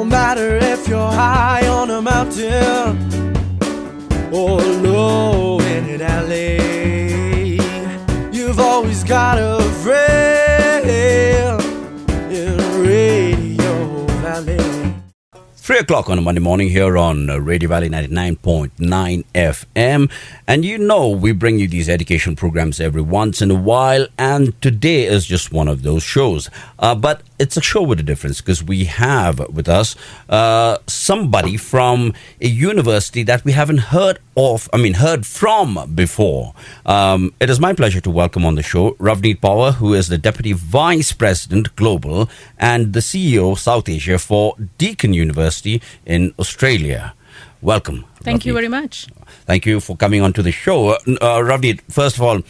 No matter if you're high on a mountain or low in an alley, you've always got a friend in Radio Valley. 3 o'clock on a Monday morning here on Radio Valley 99.9 FM. And you know we bring you these education programs every once in a while. And today is just one of those shows. But it's a show with a difference because we have with us somebody from a university that we haven't heard from before. It is my pleasure to welcome on the show Ravneet Power, who is the Deputy Vice President Global and the CEO South Asia for Deakin University in Australia. Welcome. Thank you Ravneet. very much. Thank you for coming onto the show. Ravneet, first of all,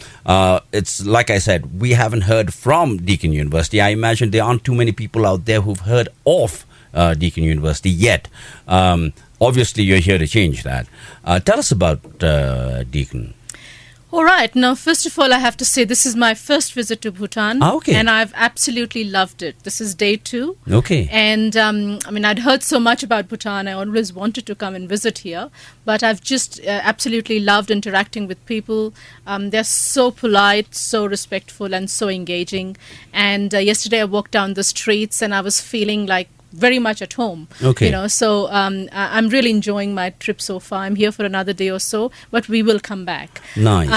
it's like I said, we haven't heard from Deakin University. I imagine there aren't too many people out there who've heard of Deakin University yet. Obviously, you're here to change that. Tell us about Deakin. All right. Now, first of all, I have to say this is my first visit to Bhutan. Okay. And I've absolutely loved it. This is day 2. Okay. And, I'd heard so much about Bhutan. I always wanted to come and visit here. But I've just absolutely loved interacting with people. They're so polite, so respectful, and so engaging. And yesterday I walked down the streets and I was feeling like very much at home. Okay. So I'm really enjoying my trip so far. I'm here for another day or so, but we will come back. Nice.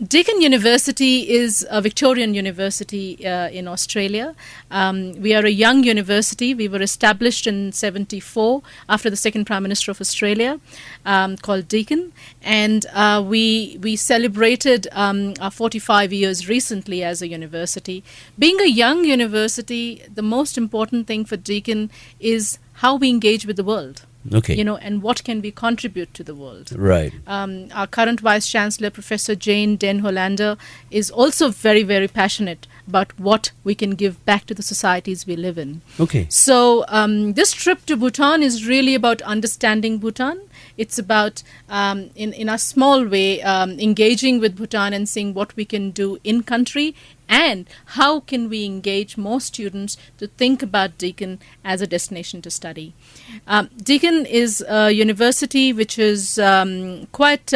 Deakin University is a Victorian university in Australia. We are a young university. We were established in 1974 after the second Prime Minister of Australia, called Deakin. And we celebrated our 45 years recently as a university. Being a young university, the most important thing for Deakin is how we engage with the world. Okay. And what can we contribute to the world. Right. Our current Vice Chancellor, Professor Jane Den Hollander, is also very, very passionate about what we can give back to the societies we live in. Okay. So this trip to Bhutan is really about understanding Bhutan. It's about, in a small way, engaging with Bhutan and seeing what we can do in country and how can we engage more students to think about Deakin as a destination to study. Deakin is a university which is quite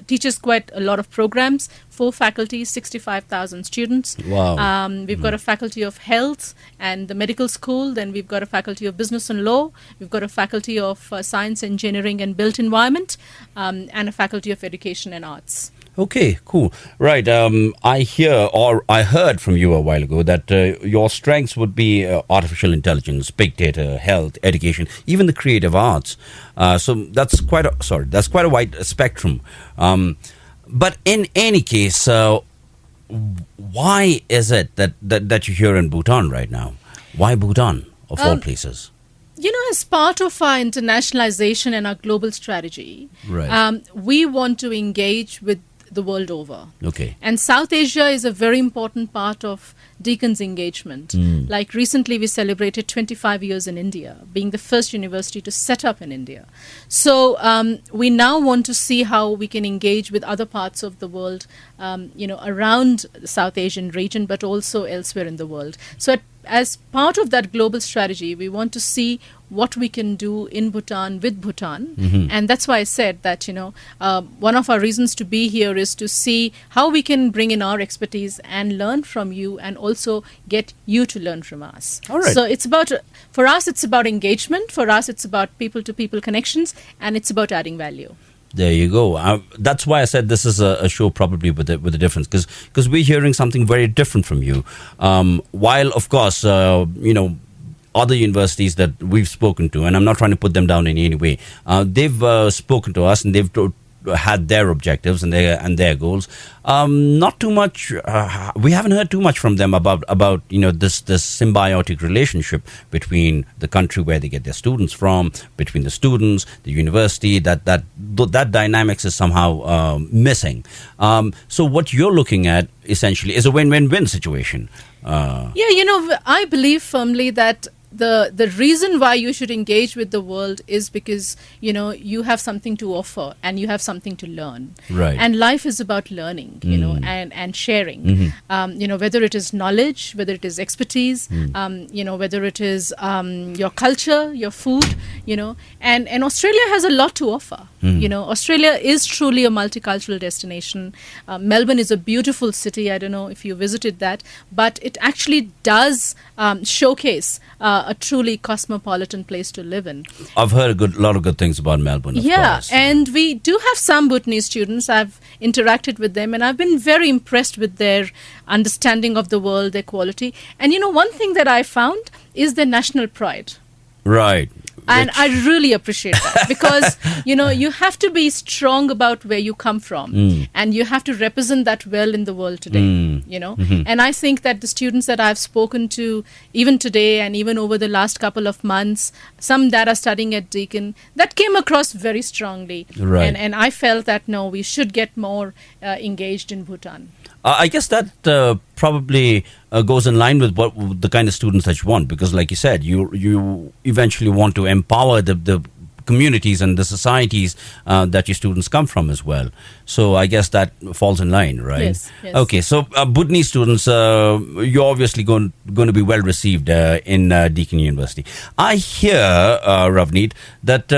teaches quite a lot of programs, 4 faculties, 65,000 students. Wow. We've got a faculty of health and the medical school. Then we've got a faculty of business and law. We've got a faculty of science, engineering and built environment, and a faculty of education and arts. Okay, cool. Right. I heard from you a while ago that your strengths would be artificial intelligence, big data, health, education, even the creative arts. So that's quite a wide spectrum. But in any case, why is it that you're here in Bhutan right now? Why Bhutan, of all places? As part of our internationalization and our global strategy, Right. We want to engage with the world over. Okay. And South Asia is a very important part of Deakin's engagement. Like recently we celebrated 25 years in India, being the first university to set up in India. So we now want to see how we can engage with other parts of the world, around the South Asian region, but also elsewhere in the world. So as part of that global strategy, we want to see what we can do in Bhutan with Bhutan. Mm-hmm. And that's why I said that, one of our reasons to be here is to see how we can bring in our expertise and learn from you and also get you to learn from us. All right. So for us, it's about engagement. For us, it's about people-to-people connections, and it's about adding value. There you go. That's why I said this is a show probably with a difference, because we're hearing something very different from you. While, of course, other universities that we've spoken to, and I'm not trying to put them down in any way, they've spoken to us and they've had their objectives and their goals. Not too much. We haven't heard too much from them about this symbiotic relationship between the country where they get their students from, between the students, the university. That dynamics is somehow missing. So what you're looking at essentially is a win-win-win situation. I believe firmly that the reason why you should engage with the world is because you have something to offer and you have something to learn. Right. And life is about learning, and sharing. Whether it is knowledge, whether it is expertise, whether it is your culture, your food, and Australia has a lot to offer. Australia is truly a multicultural destination. Melbourne is a beautiful city. I don't know if you visited that, but it actually does showcase a truly cosmopolitan place to live in. I've heard a lot of good things about Melbourne, of course. And we do have some Bhutanese students. I've interacted with them and I've been very impressed with their understanding of the world, their quality. And one thing that I found is their national pride. Right. And I really appreciate that because, you have to be strong about where you come from and you have to represent that well in the world today, And I think that the students that I've spoken to, even today and even over the last couple of months, some that are studying at Deakin, that came across very strongly. Right. And I felt that, no, we should get more engaged in Bhutan. I guess that probably goes in line with what the kind of students that you want, because, like you said, you eventually want to empower the communities and the societies that your students come from as well. So I guess that falls in line, right? Yes. Okay, so Bhutanese students, you're obviously going to be well received in Deakin University. I hear, Ravneet, that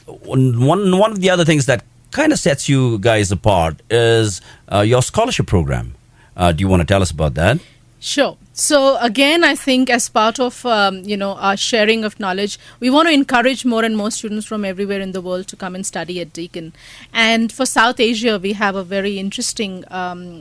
one of the other things that kind of sets you guys apart is your scholarship program. Do you want to tell us about that? Sure. So again, I think as part of our sharing of knowledge, we want to encourage more and more students from everywhere in the world to come and study at Deakin. And for South Asia, we have a very interesting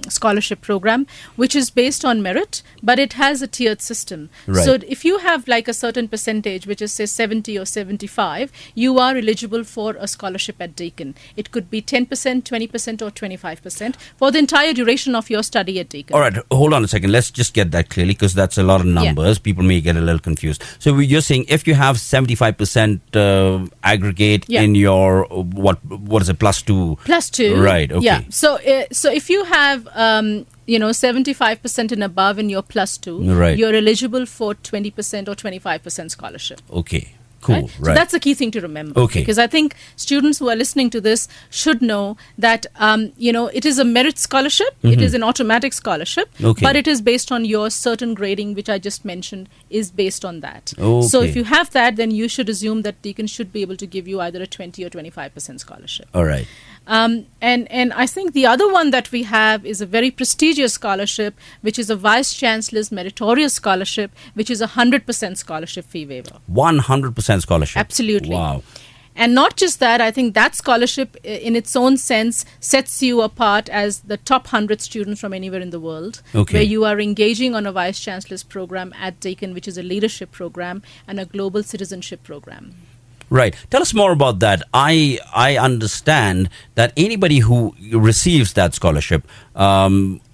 scholarship program, which is based on merit, but it has a tiered system. Right. So if you have like a certain percentage, which is say 70 or 75, you are eligible for a scholarship at Deakin. It could be 10%, 20% or 25% for the entire duration of your study at Deakin. All right, hold on a second. Let's just get that clearly, because that's a lot of numbers. Yeah. People may get a little confused. So you're saying if you have 75% aggregate in your what is it, plus two? Plus two. Right. Okay. Yeah. So if you have 75% and above in your plus two, right, you're eligible for 20% or 25% scholarship. Okay. Cool. Right? Right. So that's a key thing to remember. Okay. Because I think students who are listening to this should know that it is a merit scholarship. It is an automatic scholarship. Okay. But it is based on your certain grading, which I just mentioned, is based on that. Okay. So if you have that, then you should assume that Deakin should be able to give you either a 20 or 25% scholarship. All right. And I think the other one that we have is a very prestigious scholarship, which is a Vice Chancellor's Meritorious Scholarship, which is a 100% scholarship fee waiver. 100% scholarship. Absolutely. Wow. And not just that, I think that scholarship in its own sense sets you apart as the top 100 students from anywhere in the world, Okay. where you are engaging on a Vice Chancellor's program at Deakin, which is a leadership program and a global citizenship program. Right. Tell us more about that. I understand that anybody who receives that scholarship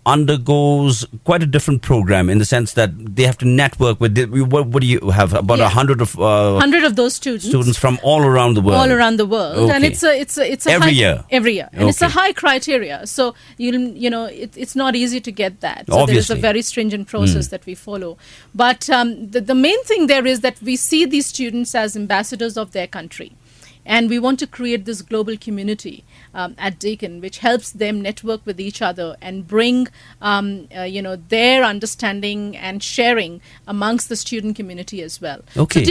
undergoes quite a different program, in the sense that they have to network with. What do you have? About 100 of 100 of those students from all around the world. All around the world, Okay. and it's a Every high, year. every year, and it's a Okay. high criteria. So it's not easy to get that. So there is a Obviously. very stringent process that we follow. But the main thing there is that we see these students as ambassadors of their country. And we want to create this global community at Deakin, which helps them network with each other and bring, their understanding and sharing amongst the student community as well. Okay. So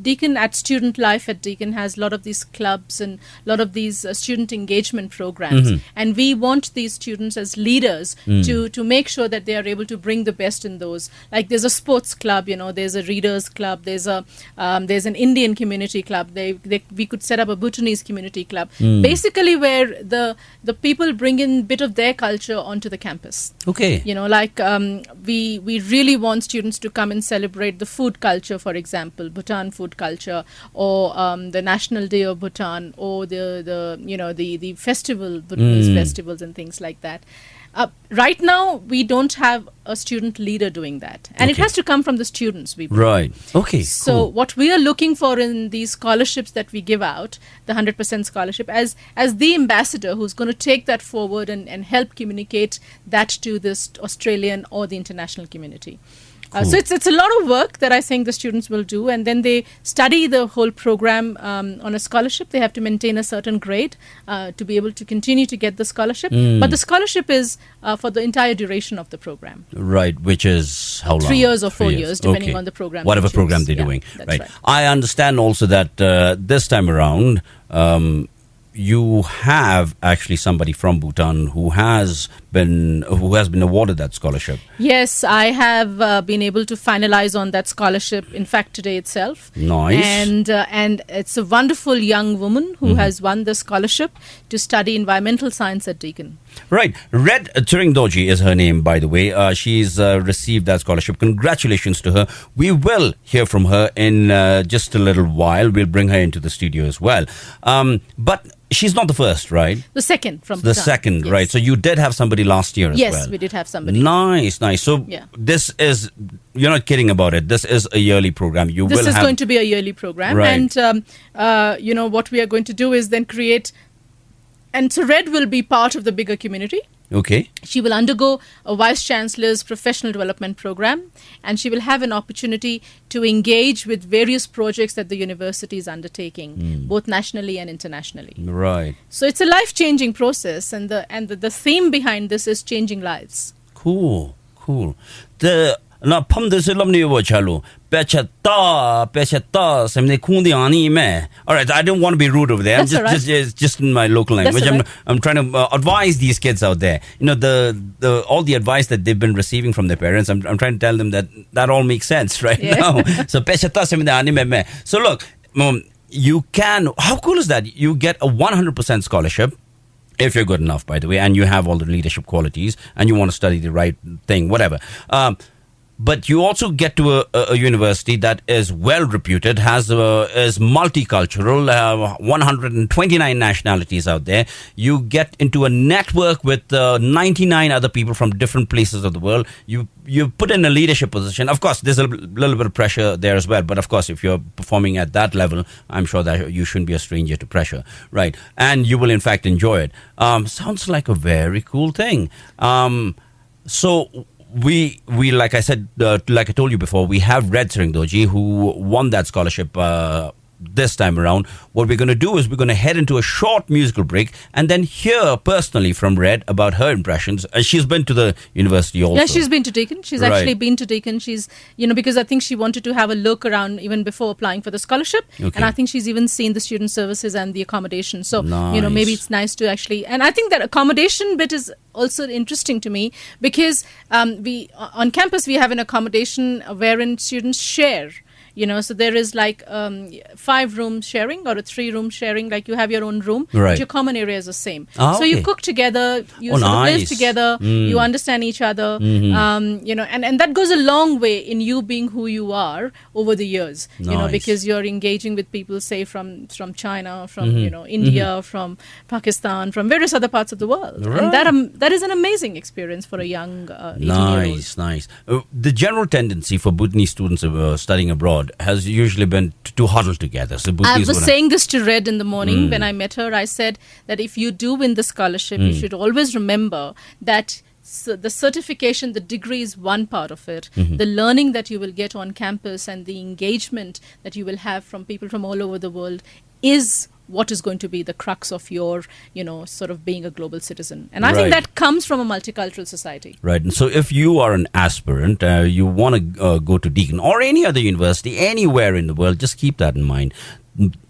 Deakin at Student Life at Deakin has a lot of these clubs and a lot of these student engagement programs. And we want these students as leaders to make sure that they are able to bring the best in those. Like there's a sports club, there's a readers club, there's an Indian community club. We could set up a Bhutanese community club, basically where the people bring in a bit of their culture onto the campus. Okay. We really want students to come and celebrate the food culture, for example, Bhutan food culture, or the National Day of Bhutan, or the festival, Bhutanese festivals and things like that. Right now, we don't have a student leader doing that. And it has to come from the students, we believe. Right. Okay. So cool. what we are looking for in these scholarships that we give out, the 100% scholarship, as the ambassador who's going to take that forward and help communicate that to this Australian or the international community. So it's a lot of work that I think the students will do, and then they study the whole program on a scholarship. They have to maintain a certain grade to be able to continue to get the scholarship. But the scholarship is for the entire duration of the program. Right, which is how long? 3 years or 4 years, depending Okay. on the program. Whatever they choose. program they're Yeah, doing. that's Right. right. I understand also that this time around, you have actually somebody from Bhutan who has been awarded that scholarship. Yes, I have been able to finalize on that scholarship, in fact, today itself. Nice. And it's a wonderful young woman who has won the scholarship to study environmental science at Deakin. Right. Red Chiringdoji is her name, by the way. She's received that scholarship. Congratulations to her. We will hear from her in just a little while. We'll bring her into the studio as well. But she's not the first, right? The second from The Bhutan. second, Yes. right. So you did have somebody last year as well. Yes, we did have somebody. Nice, nice. So Yeah. this is, you're not kidding about it. This is a yearly program. You This will is have... going to be a yearly program. Right. And, what we are going to do is then create... And so Red will be part of the bigger community. Okay. She will undergo a Vice Chancellor's professional development program, and she will have an opportunity to engage with various projects that the university is undertaking, both nationally and internationally. Right. So it's a life-changing process, and the theme behind this is changing lives. Cool. The na pam de selam ni wo chalo pechata semne kundi ani me. All right, I don't want to be rude over there. That's I'm all right. just in my local language. That's all right. I'm trying to advise these kids out there. You know, the all the advice that they've been receiving from their parents. I'm trying to tell them that all makes sense right Yeah. now. So pechata semne ani me. So look, you can. How cool is that? You get a 100% scholarship. If you're good enough, by the way, and you have all the leadership qualities, and you want to study the right thing, whatever. But you also get to a university that is well reputed, is multicultural, 129 nationalities out there. You get into a network with 99 other people from different places of the world. You put in a leadership position. Of course, there's a little bit of pressure there as well. But of course, if you're performing at that level, I'm sure that you shouldn't be a stranger to pressure, right? And you will in fact enjoy it. Sounds like a very cool thing. So we like I said, like I told you before, we have Red Chiringdoji who won that scholarship this time around. What we're going to do is we're going to head into a short musical break and then hear personally from Red about her impressions. She's been to the university also. Yeah, she's been to Deakin. She's Right. actually been to Deakin. She's, because I think she wanted to have a look around even before applying for the scholarship. Okay. And I think she's even seen the student services and the accommodation. So, Nice. maybe it's nice to actually... And I think that accommodation bit is also interesting to me because we on campus we have an accommodation wherein students share. So there is like 5 room sharing or a 3 room sharing, like you have your own room, Right. but your common area is the same. Ah, so you okay. cook together, you Oh, sort of live nice. together, you understand each other, and that goes a long way in you being who you are over the years, Nice. because you're engaging with people, say from China, from India, from Pakistan, from various other parts of the world, Right. and that is an amazing experience for a young 18-year-old. Nice. The general tendency for Bhutanese students studying abroad has usually been to huddle together. So I Bhutanese was wanna- saying this to Red in the morning when I met her. I said that if you do win the scholarship, you should always remember that the certification, the degree is one part of it. The learning that you will get on campus and the engagement that you will have from people from all over the world is what is going to be the crux of your, sort of being a global citizen. And I think Right. that comes from a multicultural society. Right. And so if you are an aspirant, you want to go to Deakin or any other university, anywhere in the world, just keep that in mind.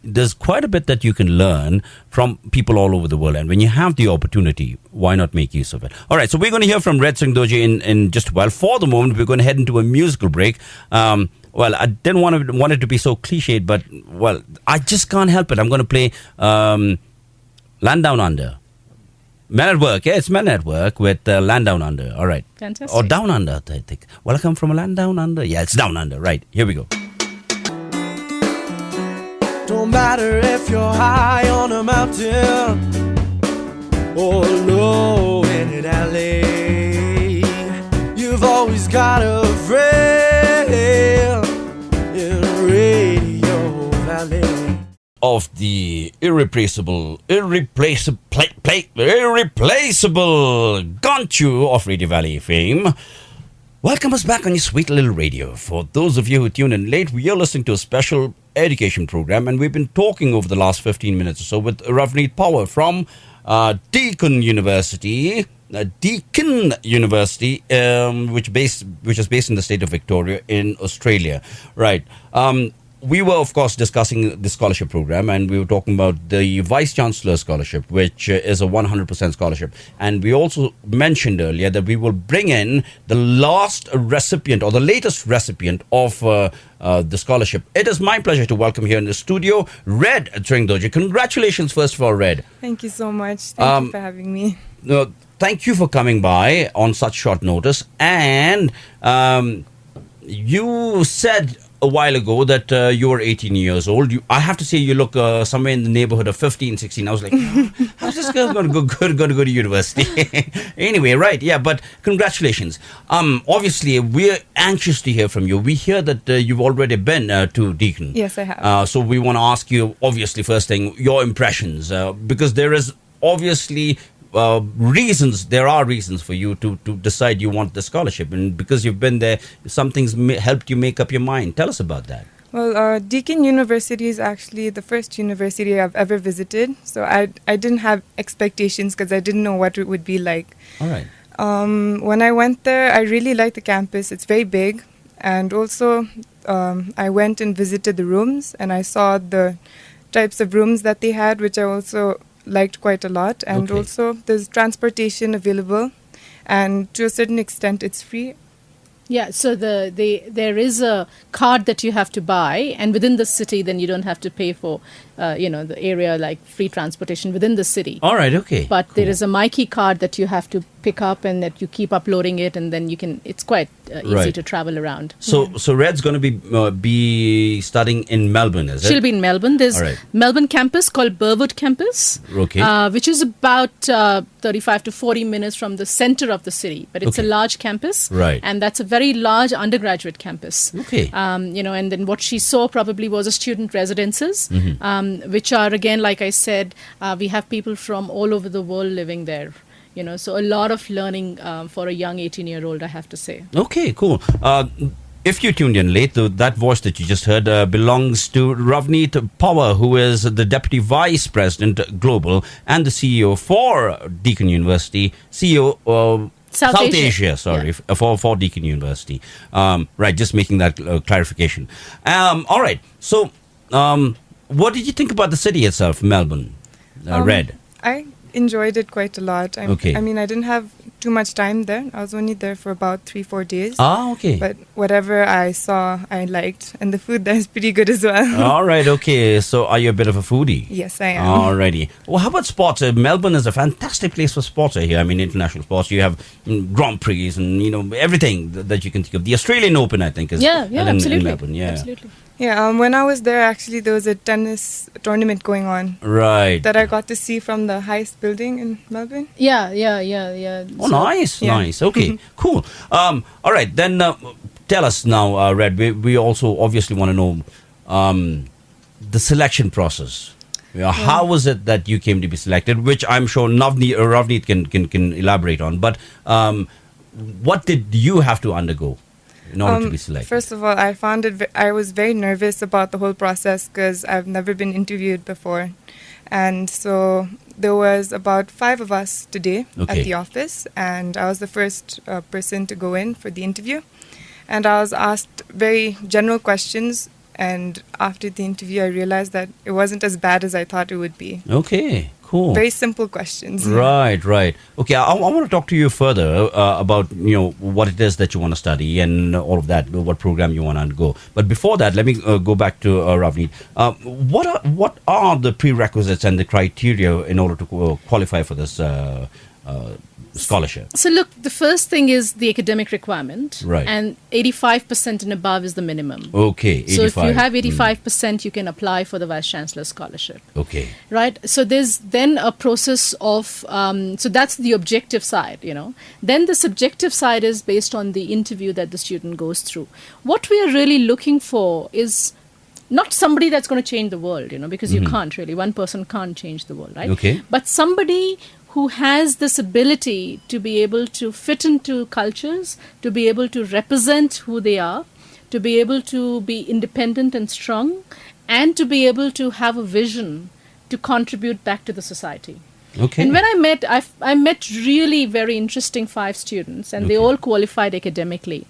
There's quite a bit that you can learn from people all over the world. And when you have the opportunity, why not make use of it? All right. So we're going to hear from Red Chiringdoji in just a while. For the moment, we're going to head into a musical break. Well, I didn't want it to be so cliched, but, well, I just can't help it. I'm going to play Land Down Under. Men at Work. Yeah, it's Men at Work with Land Down Under. All right. Fantastic. Or Down Under, I think. Well, I come from a land down under. Yeah, it's Down Under. Right. Here we go. Don't matter if you're high on a mountain or low in an alley, you've always got a friend in Radio Valley. Of the irreplaceable Gonchu of Radio Valley fame. Welcome us back on your sweet little radio. For those of you who tuned in late, we are listening to a special education program, and we've been talking over the last 15 minutes or so with Ravneet Power from Deakin University. Which is based in the state of Victoria in Australia. Right. We were, of course, discussing the scholarship program, and we were talking about the Vice Chancellor Scholarship, which is a 100% scholarship. And we also mentioned earlier that we will bring in the last recipient or the latest recipient of the scholarship. It is my pleasure to welcome here in the studio, Red Chhundu. Congratulations, first of all, Red. Thank you so much. Thank you for having me. Thank you for coming by on such short notice. And you said a while ago that you were 18 years old. I have to say you look somewhere in the neighborhood of 15, 16. I was like, how's this girl going to go to university? Anyway, right, yeah, but congratulations. Obviously, we're anxious to hear from you. We hear that you've already been to Deakin. Yes, I have. So we want to ask you, obviously, first thing, your impressions, because there is obviously there are reasons for you to decide you want the scholarship, and because you've been there, something's helped you make up your mind. Tell us about that. Well, Deakin University is actually the first university I've ever visited, so I didn't have expectations because I didn't know what it would be like. All right. When I went there, I really liked the campus. It's very big, and also I went and visited the rooms, and I saw the types of rooms that they had, which I also liked quite a lot. And also there's transportation available, and to a certain extent it's free. Yeah, so there is a card that you have to buy, and within the city, then you don't have to pay for, the area like free transportation within the city. All right, okay. But there is a MyKey card that you have to pick up, and that you keep uploading it, and then you can. It's quite easy to travel around. So Red's going to be studying in Melbourne, is it? She'll be in Melbourne. There's Melbourne campus called Burwood campus, which is about 35 to 40 minutes from the center of the city, but it's a large campus, right? And that's a very large undergraduate campus. Okay. And then what she saw probably was a student residences, which are, again, like I said, we have people from all over the world living there. So a lot of learning for a young 18-year-old, I have to say. Okay, cool. If you tuned in late, that voice that you just heard belongs to Ravneet Power, who is the Deputy Vice President Global and the CEO for Deakin University, CEO South Asia, for Deakin University. Right, just making that clarification. All right, so what did you think about the city itself, Melbourne, Red? I enjoyed it quite a lot. I mean, I didn't have too much time there. I was only there for about 3-4 days. Okay. But whatever I saw, I liked. And the food there is pretty good as well. All right, okay. So are you a bit of a foodie? Yes, I am. Alrighty. Well, how about sports? Melbourne is a fantastic place for sports here. I mean, international sports. You have Grand Prix and, everything that you can think of. The Australian Open, I think, is absolutely. in Melbourne. Yeah, absolutely. Yeah, when I was there, actually, there was a tennis tournament going on. Right. That I got to see from the highest building in Melbourne. Yeah. Oh, nice. Okay, cool. All right, then tell us now, Red, we also obviously want to know the selection process. How was it that you came to be selected, which I'm sure Ravneet can elaborate on. But what did you have to undergo in order to be selected? First of all, I was very nervous about the whole process because I've never been interviewed before. And so there was about 5 of us today at the office, and I was the first person to go in for the interview. And I was asked very general questions, and after the interview I realized that it wasn't as bad as I thought it would be. Okay, cool. Very simple questions. Right. Okay, I want to talk to you further about what it is that you want to study and all of that, what program you want to undergo. But before that, let me go back to Ravneet. What are the prerequisites and the criteria in order to qualify for this scholarship? So look, the first thing is the academic requirement, right? And 85% and above is the minimum. Okay, 85. So if you have 85%, you can apply for the Vice Chancellor Scholarship. Okay. Right. So there's then a process of so that's the objective side, Then the subjective side is based on the interview that the student goes through. What we are really looking for is not somebody that's going to change the world, because you can't really. One person can't change the world, right? Okay. But somebody who has this ability to be able to fit into cultures, to be able to represent who they are, to be able to be independent and strong, and to be able to have a vision to contribute back to the society. Okay. And when I met really very interesting 5 students, and they all qualified academically.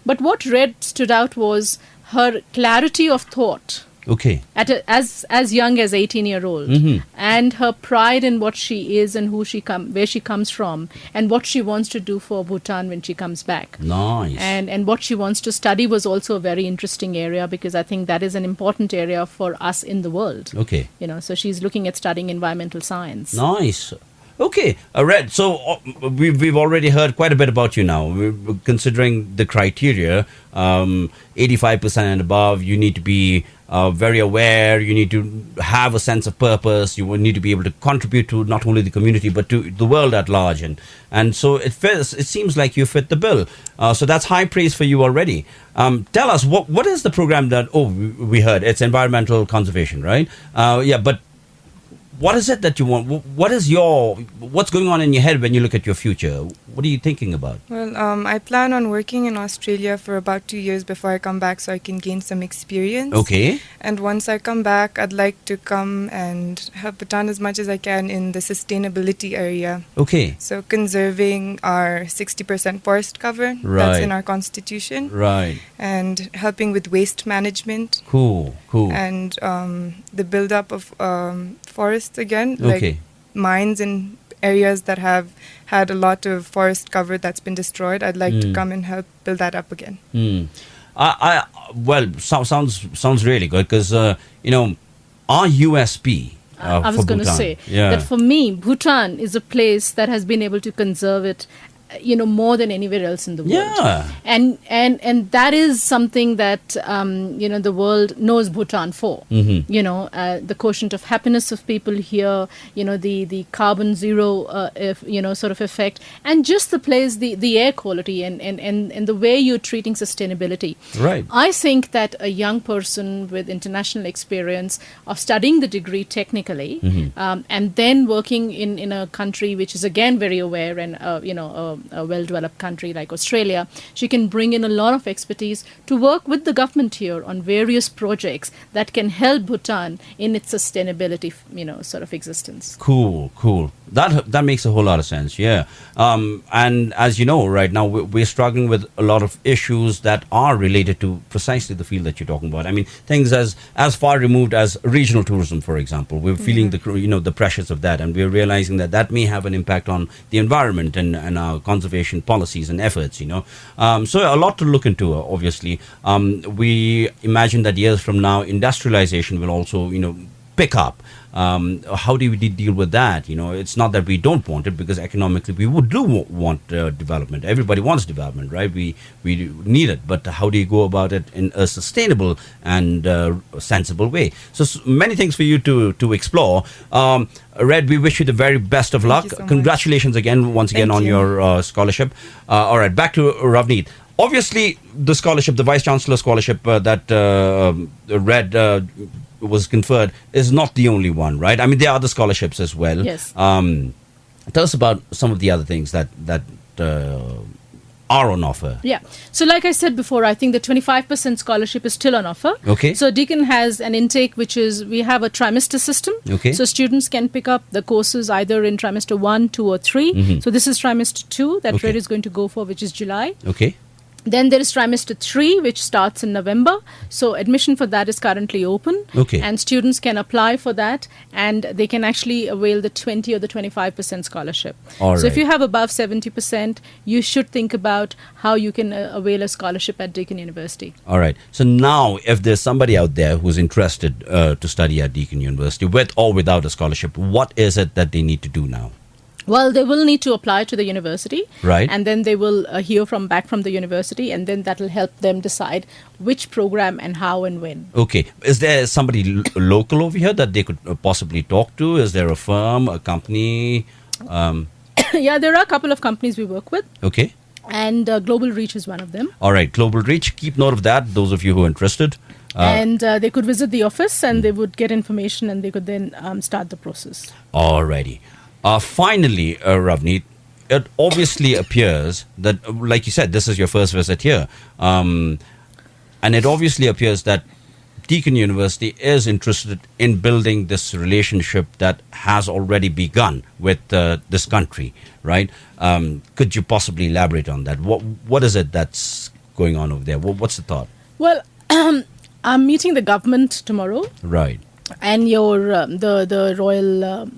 But what stood out was her clarity of thought. Okay. As young as 18-year-old, and her pride in what she is and where she comes from, and what she wants to do for Bhutan when she comes back. Nice. And what she wants to study was also a very interesting area, because I think that is an important area for us in the world. Okay. So she's looking at studying environmental science. Nice. Okay, Red. So we've already heard quite a bit about you now. Considering the criteria, 85% and above, you need to be very aware. You need to have a sense of purpose. You will need to be able to contribute to not only the community but to the world at large. And so it seems like you fit the bill. So that's high praise for you already. Tell us what is the program that? Oh, we heard it's environmental conservation, right? But what is it that you want? What's going on in your head when you look at your future? What are you thinking about? Well, I plan on working in Australia for about 2 years before I come back, so I can gain some experience. Okay. And once I come back, I'd like to come and help Bhutan as much as I can in the sustainability area. Okay. So conserving our 60% forest cover that's in our constitution. Right. And helping with waste management. Cool. And the build-up of forests again, like mines in areas that have had a lot of forest cover that's been destroyed. I'd like to come and help build that up again. Sounds really good, because our USP. I was going to say that for me, Bhutan is a place that has been able to conserve it, more than anywhere else in the world. Yeah. And that is something that, the world knows Bhutan for. The quotient of happiness of people here, the carbon zero, sort of effect, and just the place, the air quality and the way you're treating sustainability. Right. I think that a young person with international experience of studying the degree technically, and then working in a country which is again very aware and, a well-developed country like Australia, she can bring in a lot of expertise to work with the government here on various projects that can help Bhutan in its sustainability, sort of existence. Cool. That makes a whole lot of sense, yeah. And as you know, right now we're struggling with a lot of issues that are related to precisely the field that you're talking about. I mean, things as far removed as regional tourism, for example. We're feeling the pressures of that, and we're realizing that may have an impact on the environment and our conservation policies and efforts. So a lot to look into, obviously. We imagine that years from now, industrialization will also, pick up. How do we deal with that? It's not that we don't want it, because economically we do want development. Everybody wants development, right? We need it, but how do you go about it in a sustainable and sensible way? So many things for you to explore. Red, we wish you the very best of luck. So Congratulations again, once again, on your scholarship. All right, back to Ravneet. Obviously, the scholarship, the Vice Chancellor scholarship that Red was conferred is not the only one, right? I mean, there are other scholarships as well. Yes. Tell us about some of the other things that are on offer. Yeah. So like I said before, I think the 25% scholarship is still on offer. Okay. So Deakin has an intake, which is, we have a trimester system. Okay. So students can pick up the courses either in trimester 1, 2 or 3. So this is trimester 2 that Red is going to go for, which is July. Okay. Then there is trimester 3, which starts in November. So admission for that is currently open. Okay. And students can apply for that, and they can actually avail the 20 or the 25% scholarship. All so if right. you have above 70%, you should think about how you can avail a scholarship at Deakin University. All right. So now, if there's somebody out there who's interested to study at Deakin University, with or without a scholarship, what is it that they need to do now? Well, they will need to apply to the university. Right. And then they will hear back from the university, and then that will help them decide which program and how and when. Okay. Is there somebody local over here that they could possibly talk to? Is there a firm, a company? Yeah, there are a couple of companies we work with. Okay. And Global Reach is one of them. All right. Global Reach. Keep note of that, those of you who are interested. And they could visit the office, and they would get information, and they could then start the process. All righty. Finally, Ravneet, it obviously appears that, like you said, this is your first visit here. And it obviously appears that Deakin University is interested in building this relationship that has already begun with this country, right? Could you possibly elaborate on that? What is it that's going on over there? What's the thought? Well, I'm meeting the government tomorrow. Right. And the Royal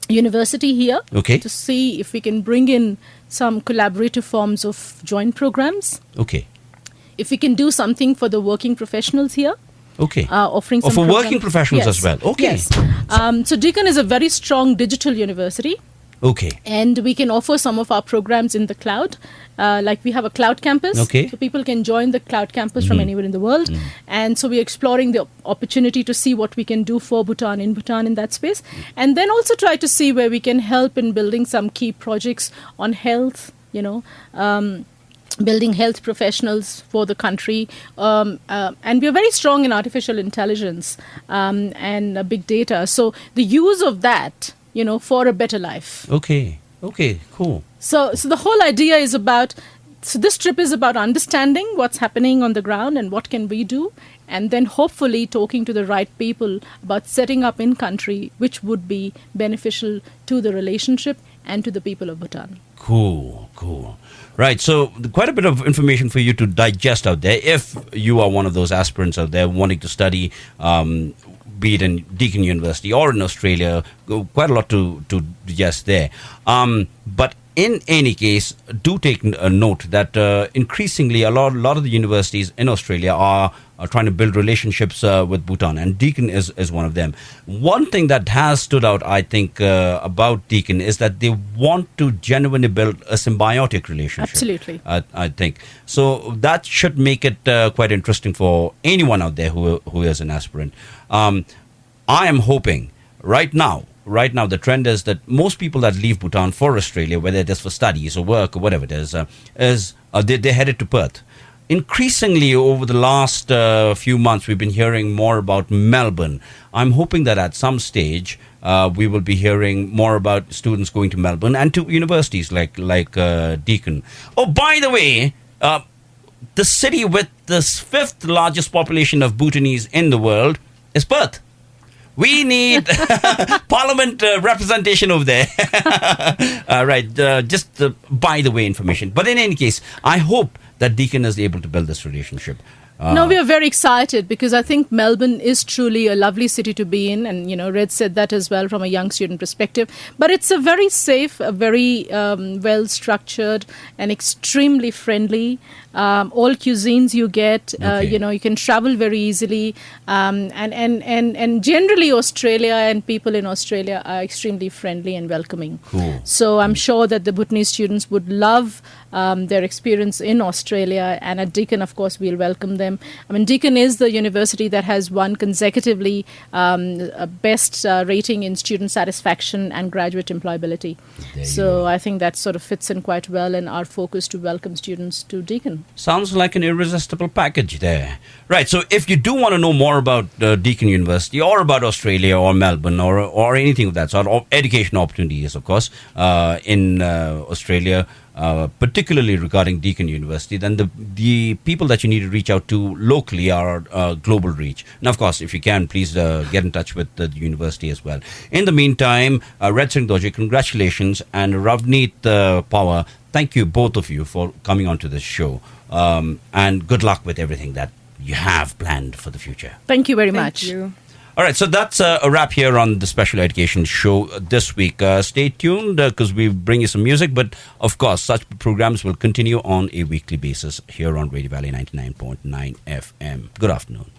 University here. Okay. To see if we can bring in some collaborative forms of joint programs. Okay. If we can do something for the working professionals here. Okay. Offering some for programs. working professionals as well. Okay. Yes. So Deakin is a very strong digital university. Okay. And we can offer some of our programs in the cloud. Like we have a cloud campus. Okay. So people can join the cloud campus from anywhere in the world. And so we're exploring the opportunity to see what we can do for Bhutan in that space. And then also try to see where we can help in building some key projects on health, building health professionals for the country. And we are very strong in artificial intelligence and big data. So the use of that, for a better life. Okay, cool. So the whole idea is so this trip is about understanding what's happening on the ground and what can we do, and then hopefully talking to the right people about setting up in country which would be beneficial to the relationship and to the people of Bhutan. Cool. Right, so quite a bit of information for you to digest out there if you are one of those aspirants out there wanting to study, be it in Deakin University or in Australia. Quite a lot to digest there. But in any case, do take a note that increasingly a lot of the universities in Australia are trying to build relationships with Bhutan, and Deakin is one of them. One thing that has stood out, I think, about Deakin is that they want to genuinely build a symbiotic relationship. Absolutely. I think. So that should make it quite interesting for anyone out there who is an aspirant. I am hoping right now, the trend is that most people that leave Bhutan for Australia, whether it is for studies or work or whatever it is they're headed to Perth. Increasingly, over the last few months, we've been hearing more about Melbourne. I'm hoping that at some stage, we will be hearing more about students going to Melbourne and to universities like Deakin. Oh, by the way, the city with the 5th largest population of Bhutanese in the world is Perth. We need parliament representation over there. Right, just by the way information. But in any case, I hope that Deakin is able to build this relationship. No, we are very excited because I think Melbourne is truly a lovely city to be in. And, Red said that as well from a young student perspective. But it's a very safe, a very well-structured and extremely friendly. All cuisines you get, you can travel very easily. And generally Australia and people in Australia are extremely friendly and welcoming. Cool. So I'm sure that the Bhutanese students would love their experience in Australia, and at Deakin, of course, we'll welcome them. I mean, Deakin is the university that has won consecutively a best rating in student satisfaction and graduate employability. So I think that sort of fits in quite well in our focus to welcome students to Deakin. Sounds like an irresistible package there. Right, so if you do want to know more about Deakin University or about Australia or Melbourne or anything of that sort, or education opportunities, of course, in Australia, particularly regarding Deakin University, then the people that you need to reach out to locally are Global Reach. And of course, if you can, please get in touch with the university as well. In the meantime, Red Singh Doji, congratulations, and Ravneet Power, thank you both of you for coming onto this show. And good luck with everything that you have planned for the future. Thank you very much. Thank you. All right, so that's a wrap here on the Special Education Show this week. Stay tuned because we bring you some music, but of course, such programs will continue on a weekly basis here on Radio Valley 99.9 FM. Good afternoon.